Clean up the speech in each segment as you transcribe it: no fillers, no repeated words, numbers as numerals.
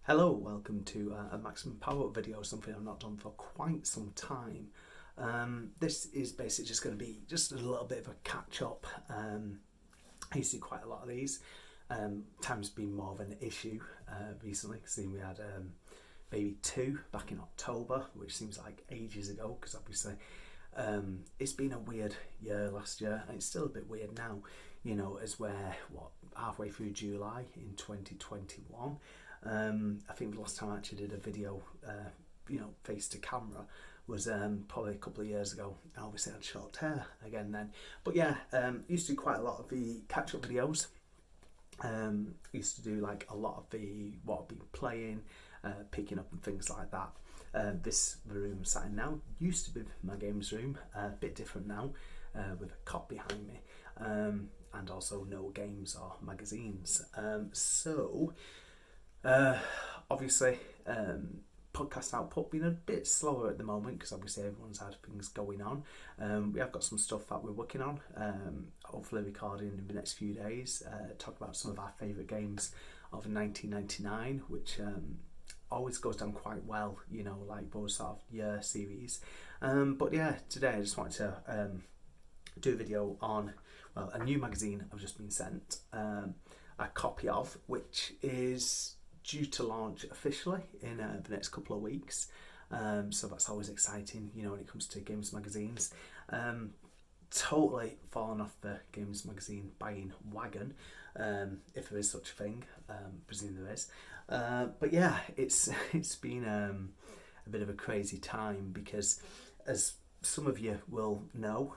Hello, welcome to a maximum power up video, something I've not done for quite some time. This is basically just going to be just a little bit of a catch up. I used to do quite a lot of these. Time's been more of an issue recently, because we had Baby 2 back in October, which seems like ages ago, because obviously it's been a weird year last year, and it's still a bit weird now, as we're halfway through July in 2021. I think the last time I actually did a video, face to camera, was probably a couple of years ago. I obviously had short hair again then. But yeah, used to do quite a lot of the catch-up videos. Used to do like a lot of the what I've been playing, picking up and things like that. This room I'm sat in now used to be my games room, a bit different now, with a cot behind me, and also no games or magazines. Obviously, podcast output been a bit slower at the moment because obviously everyone's had things going on. We have got some stuff that we're working on, hopefully recording in the next few days, talk about some of our favourite games of 1999, which always goes down quite well, like those sort of year series. But yeah, today I just wanted to do a video on, a new magazine I've just been sent a copy of, which is due to launch officially in the next couple of weeks. So that's always exciting, when it comes to games magazines. Totally fallen off the games magazine buying wagon, if there is such a thing. Presume there is. But yeah, it's been a bit of a crazy time because, as some of you will know,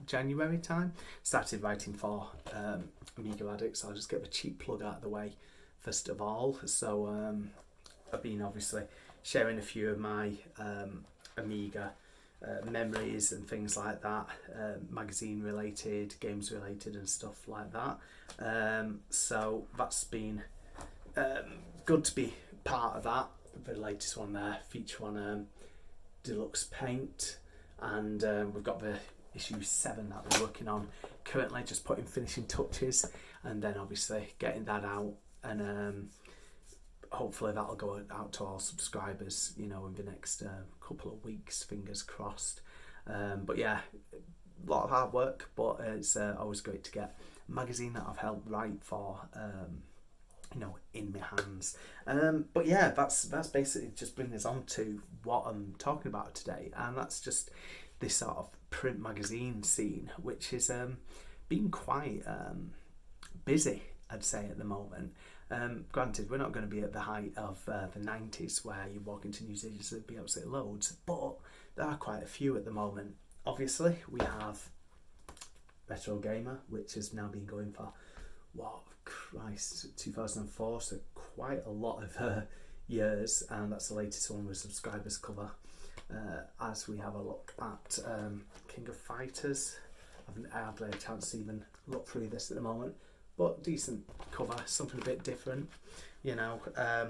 January time, started writing for Amiga Addict, so I'll just get the cheap plug out of the way first of all. So I've been obviously sharing a few of my Amiga memories and things like that, magazine related, games related and stuff like that. So that's been good to be part of that. The latest one there, feature one, Deluxe Paint, and we've got the issue 7 that we're working on currently, just putting finishing touches, and then obviously getting that out, and hopefully that'll go out to all subscribers, in the next couple of weeks, fingers crossed. But yeah, a lot of hard work, but it's always great to get a magazine that I've helped write for, in my hands. But yeah, that's basically just bringing us on to what I'm talking about today, and that's just this sort of print magazine scene, which has been quite busy, I'd say, at the moment. Granted, we're not going to be at the height of the 90s where you walk into newsagents, there'd be absolutely loads, but there are quite a few at the moment. Obviously, we have Retro Gamer, which has now been going for 2004, so quite a lot of years, and that's the latest one with subscribers cover. As we have a look at King of Fighters, I haven't hardly had a chance to even look through this at the moment, but decent cover, something a bit different. I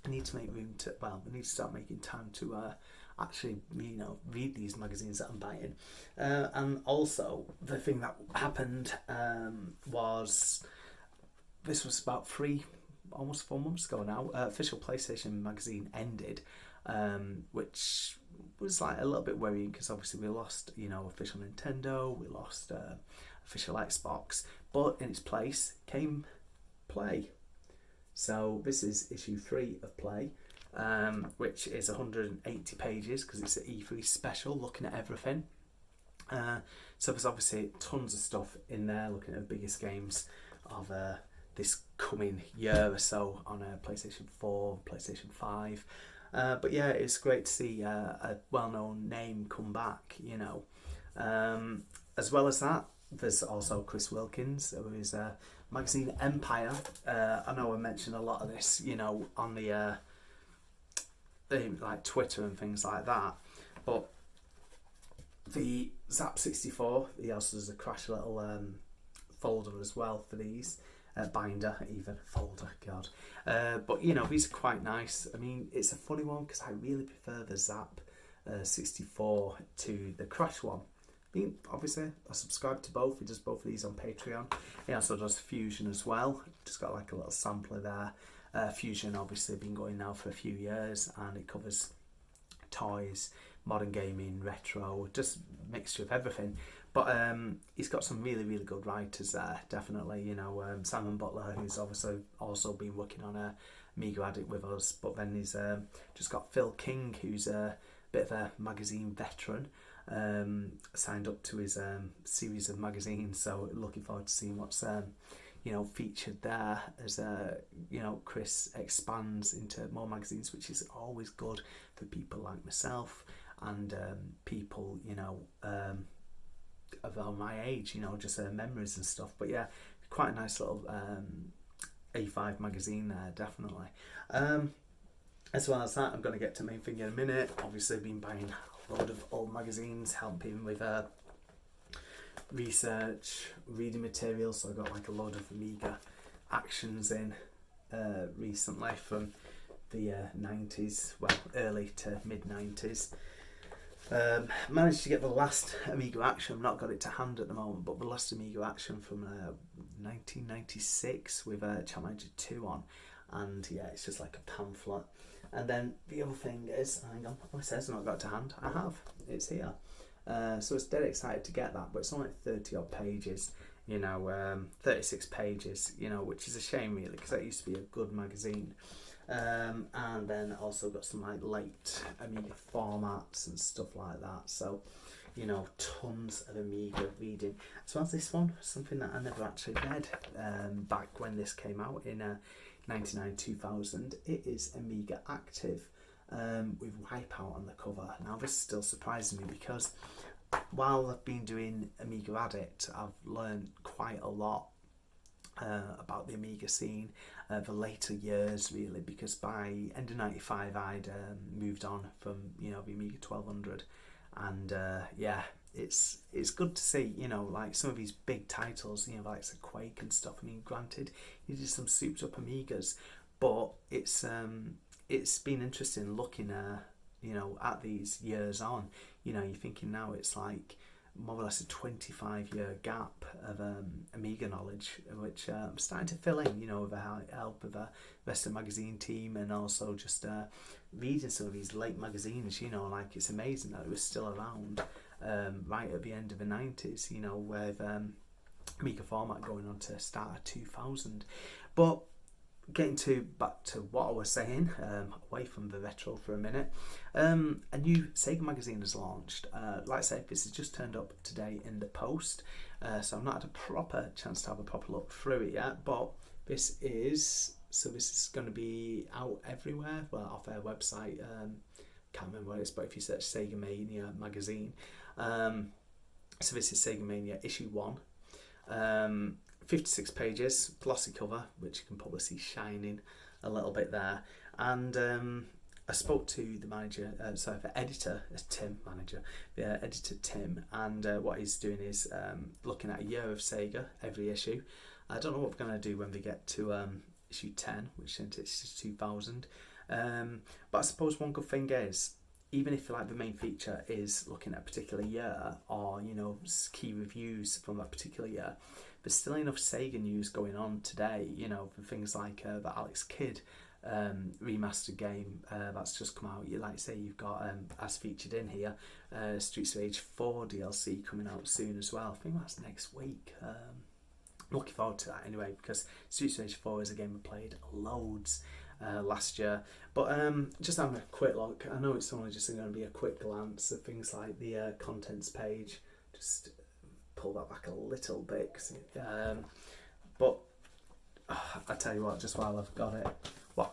need to make room to, we need to start making time to actually, read these magazines that I'm buying. And also, the thing that happened was, this was about almost 4 months ago now, official PlayStation magazine ended, which was like a little bit worrying because obviously we lost, official Nintendo, we lost official Xbox, but in its place came Play. So this is issue 3 of Play, which is 180 pages because it's an E3 special, looking at everything. So there's obviously tons of stuff in there, looking at the biggest games of this coming year or so on PlayStation 4, PlayStation 5. But yeah, it's great to see a well-known name come back, As well as that, there's also Chris Wilkins, who is magazine Empire. I know I mentioned a lot of this, on the like Twitter and things like that. But the Zap 64, he also does a crash little folder as well for these. Binder, even folder, God. But these are quite nice. I mean, it's a funny one because I really prefer the Zap 64 to the Crash one, obviously I subscribe to both. He does both of these on Patreon. He also does Fusion as well. Just got like a little sampler there. Fusion obviously been going now for a few years, and it covers toys, modern gaming, retro, just mixture of everything. But he's got some really, really good writers there, definitely. You know, Simon Butler, who's obviously also been working on a Amiga Addict with us. But then he's just got Phil King, who's a bit of a magazine veteran, signed up to his series of magazines. So looking forward to seeing what's featured there as Chris expands into more magazines, which is always good for people like myself and people about my age, just memories and stuff. But yeah, quite a nice little A5 magazine there, definitely. As well as that, I'm going to get to the main thing in a minute. Obviously, I've been buying a load of old magazines, helping with research, reading materials. So I got like a load of Amiga actions in recently from the 90s, well, early to mid 90s. Managed to get the last Amiga action. I've not got it to hand at the moment, but the last Amiga action from 1996 with Chat Manager 2 on, and yeah, it's just like a pamphlet. And then the other thing is, hang on, it says I've not got it to hand. I have, it's here. So it's dead excited to get that, but it's only 30 odd pages, 36 pages, which is a shame really, because that used to be a good magazine. And then also got some like late Amiga formats and stuff like that. So, tons of Amiga reading. As well as this one, something that I never actually read back when this came out in 99-2000. It is Amiga Active with Wipeout on the cover. Now this still surprises me because while I've been doing Amiga Addict, I've learned quite a lot about the Amiga scene, the later years really, because by end of 95 I'd moved on from the Amiga 1200, and it's good to see like some of these big titles, like Quake and stuff. I mean, granted, you did some souped up Amigas, but it's been interesting looking at these years on. You're thinking now it's like more or less a 25-year gap of Amiga knowledge, which I'm starting to fill in, with the help of the rest of the magazine team, and also just reading some of these late magazines. Like, it's amazing that it was still around right at the end of the 90s, with Amiga format going on to start of 2000. But getting back to what I was saying, away from the retro for a minute, a new Sega magazine has launched. Like I said, this has just turned up today in the post, so I've not had a proper chance to have a proper look through it yet, but this is going to be out everywhere, well, off their website. Can't remember what it is, but if you search Sega Mania magazine, so this is Sega Mania issue 1. 56 pages, glossy cover, which you can probably see shining a little bit there. And I spoke to the editor Tim, and what he's doing is looking at a year of Sega every issue. I don't know what we're going to do when we get to issue 10, which is 2000. But I suppose one good thing is, even if like the main feature is looking at a particular year, or key reviews from that particular year, there's still enough Sega news going on today, for things like the Alex Kidd remastered game that's just come out. Like say, you've got as featured in here, Streets of Rage 4 DLC coming out soon as well. I think that's next week. Looking forward to that anyway, because Streets of Rage 4 is a game I played loads last year. But just having a quick look, I know it's only just going to be a quick glance at things like the contents page. Just pull that back a little bit, but I tell you what, just while I've got it,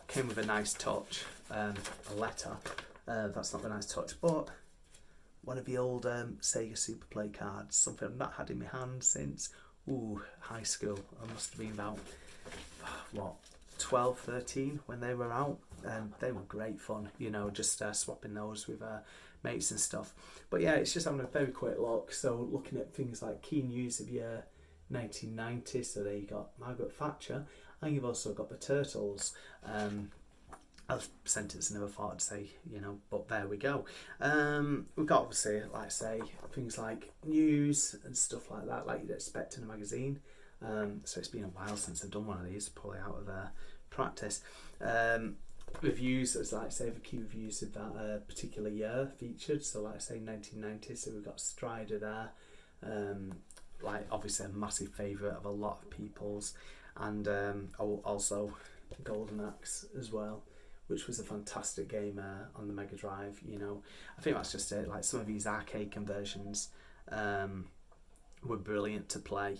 came with a nice touch, a letter. That's not a nice touch, but one of the old Sega Super Play cards, something I've not had in my hand since high school. I must have been about 12, 13 when they were out, and they were great fun, just swapping those with mates and stuff. But yeah, it's just having a very quick look. So looking at things like key news of year 1990, so there you got Margaret Thatcher, and you've also got the Turtles. A sentence I never thought I'd say, but there we go. We've got, obviously, like I say, things like news and stuff like that, like you'd expect in a magazine. So it's been a while since I've done one of these, probably out of practice. Reviews, as like I say, the key reviews of that particular year featured. So like I say, 1990, so we've got Strider there. Like obviously a massive favourite of a lot of people's, and also Golden Axe as well, which was a fantastic game on the Mega Drive. I think that's just it. Like some of these arcade conversions were brilliant to play.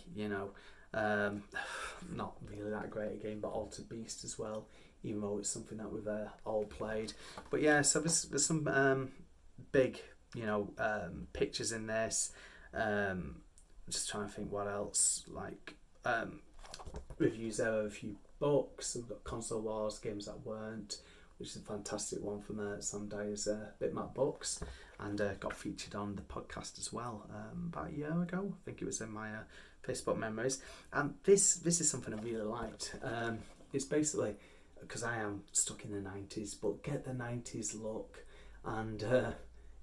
Not really that great a game, but Altered Beast as well, even though it's something that we've all played. But yeah, so there's some big pictures in this. Just trying to think what else, like reviews there of a few books. We've got Console Wars, Games That Weren't, which is a fantastic one from Sam Dyer's Bitmap Books, and got featured on the podcast as well about a year ago. I think it was in my Facebook memories. And this is something I really liked. It's basically, because I am stuck in the 90s, but get the 90s look, and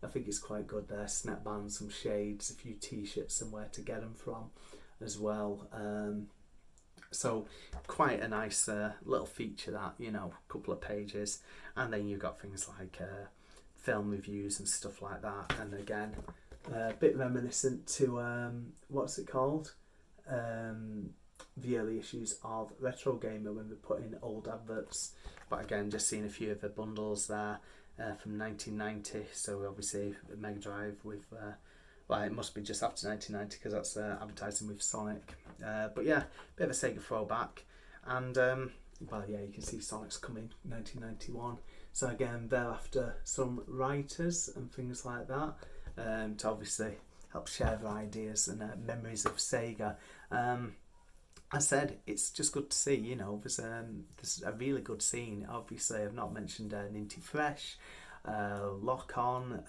I think it's quite good there. Snap bands, some shades, a few t-shirts, somewhere to get them from as well. So quite a nice little feature that, a couple of pages. And then you've got things like film reviews and stuff like that. And again, a bit reminiscent to, what's it called? The early issues of Retro Gamer when we put in old adverts. But again, just seeing a few of the bundles there from 1990. So obviously Mega Drive with... well, it must be just after 1990 because that's advertising with Sonic. But yeah, bit of a Sega throwback. And, well, yeah, you can see Sonic's coming 1991. So again, thereafter, some writers and things like that to obviously help share their ideas and memories of Sega. I said, it's just good to see, there's a really good scene. Obviously, I've not mentioned Ninty Fresh, Lock On,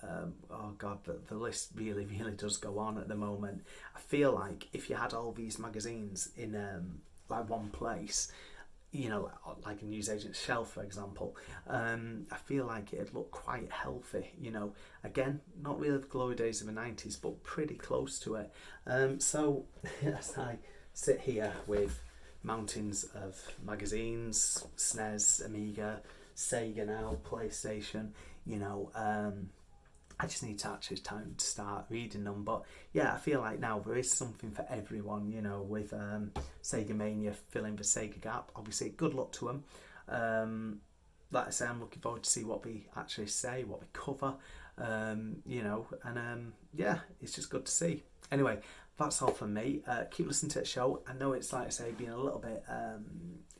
oh god, the list really does go on at the moment. I feel like if you had all these magazines in like one place, like a newsagent's shelf, for example, I feel like it'd look quite healthy. Again, not really the glory days of the 90s, but pretty close to it. So as I sit here with mountains of magazines, SNES, Amiga, Sega now, PlayStation, I just need to actually time to start reading them. But yeah, I feel like now there is something for everyone, with Sega Mania filling the Sega gap. Obviously, good luck to them. Like I say, I'm looking forward to see what we actually say, what we cover, and yeah, it's just good to see. Anyway, that's all from me. Keep listening to the show. I know it's, like I say, been a little bit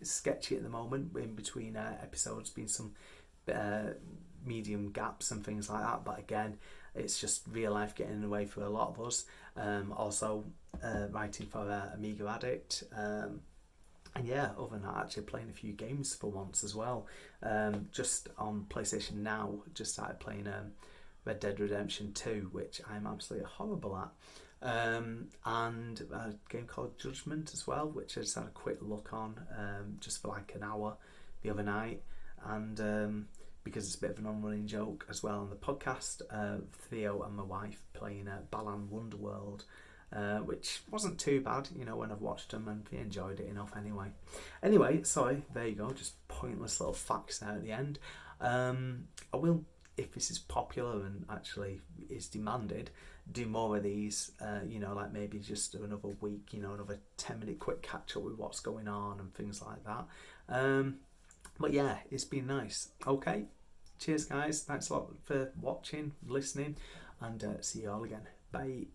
sketchy at the moment in between episodes, been some medium gaps and things like that, but again, it's just real life getting in the way for a lot of us. Also writing for Amiga Addict, and yeah, other than that, actually playing a few games for once as well. Just on PlayStation Now, just started playing Red Dead Redemption 2, which I'm absolutely horrible at. And a game called Judgment as well, which I just had a quick look on just for like an hour the other night. And because it's a bit of an on-running joke as well on the podcast, Theo and my wife playing Balan Wonderworld, which wasn't too bad, when I've watched them, and we enjoyed it enough anyway. Anyway, sorry, there you go, just pointless little facts there at the end. I will, if this is popular and actually is demanded, do more of these, like maybe just another week, another 10-minute quick catch up with what's going on and things like that. But yeah, it's been nice. Okay, cheers guys, thanks a lot for watching, listening, and see you all again. Bye.